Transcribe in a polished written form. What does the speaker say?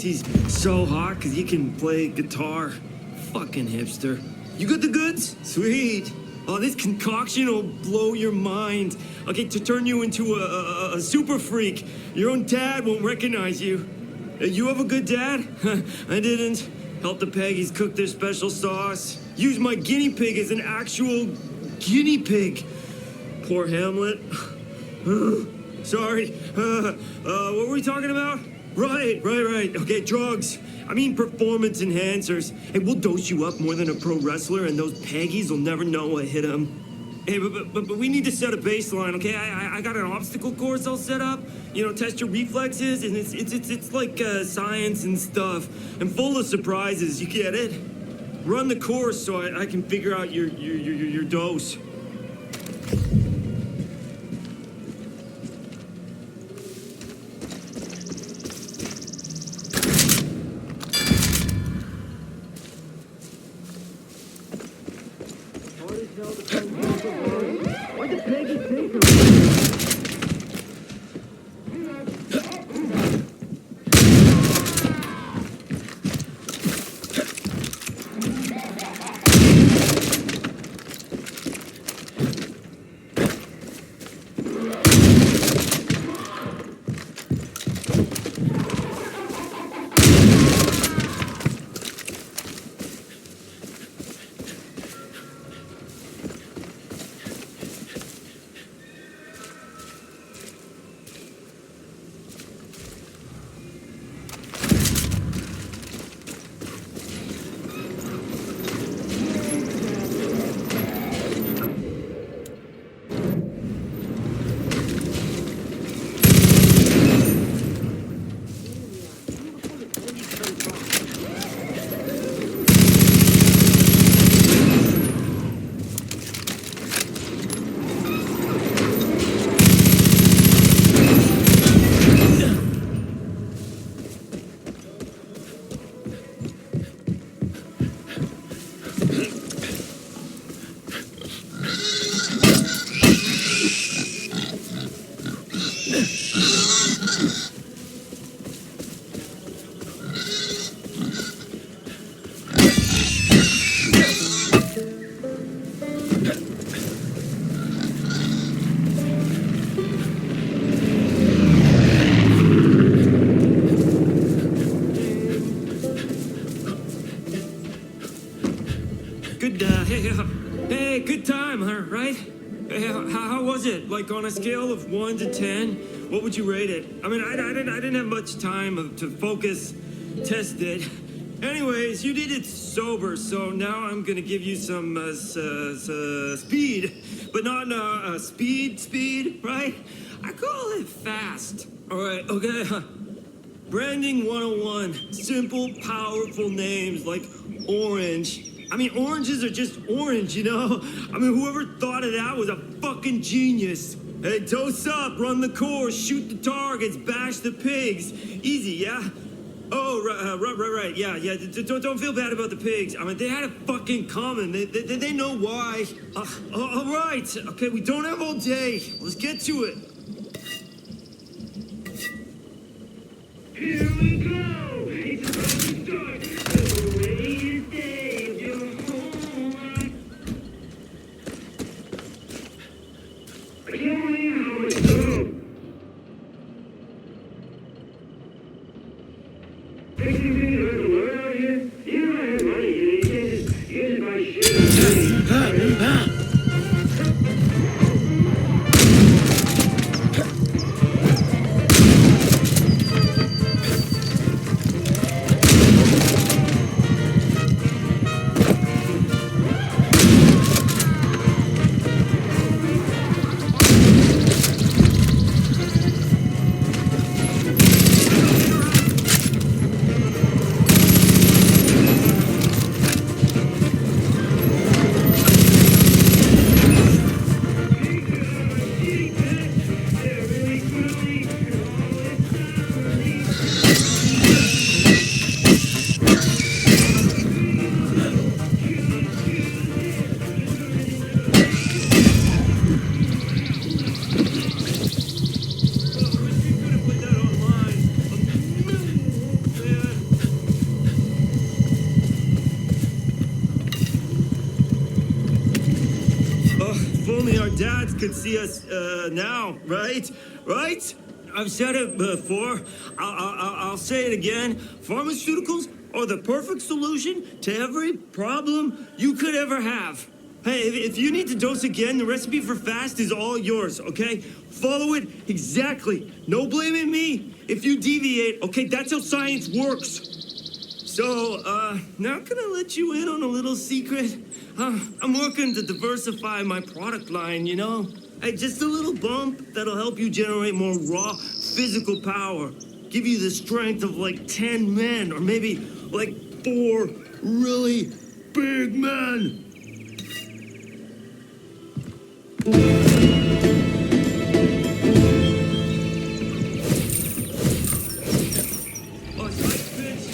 he's so hot because he can play guitar. Fucking hipster. You got the goods? Sweet. Oh, this concoction will blow your mind. Okay, to turn you into a super freak. Your own dad won't recognize you. You have a good dad? I didn't. Help the Peggies cook their special sauce. Use my guinea pig as an actual guinea pig. Poor Hamlet. Sorry. What were we talking about? Right. Okay, drugs. I mean performance enhancers. Hey, we'll dose you up more than a pro wrestler, and those Peggies will never know what hit them. Hey, but we need to set a baseline, okay? I got an obstacle course I'll set up. You know, test your reflexes, and it's like science and stuff, and full of surprises. You get it? Run the course so I can figure out your dose. Why did Peggy take her? Hey, good time, huh, right? Hey, how was it? Like, on a scale of 1 to 10, what would you rate it? I mean, I didn't have much time to focus, test it. Anyways, you did it sober, so now I'm gonna give you some, speed. But not, speed, right? I call it fast. Alright, okay. Branding 101. Simple, powerful names like Orange. I mean, oranges are just orange, you know? I mean, whoever thought of that was a fucking genius. Hey, dose up, run the course, shoot the targets, bash the pigs. Easy, yeah? Oh, right, yeah. Don't feel bad about the pigs. I mean, they had it fucking coming. They know why. All right. Okay, we don't have all day. Let's get to it. Here we go! It's about to start! The greatest day of your whole life! I can't believe how much room! Fixing things around the world out here? You don't have money, you can't just use it by shooting. if only our dads could see us now, right? Right? I've said it before. I'll say it again. Pharmaceuticals are the perfect solution to every problem you could ever have. Hey, if you need to dose again, the recipe for fast is all yours, okay? Follow it exactly. No blaming me if you deviate, okay? That's how science works. So, now can I let you in on a little secret? I'm working to diversify my product line, you know? Hey, just a little bump that'll help you generate more raw physical power. Give you the strength of like 10 men, or maybe like 4 really big men. Oh, nice bitch.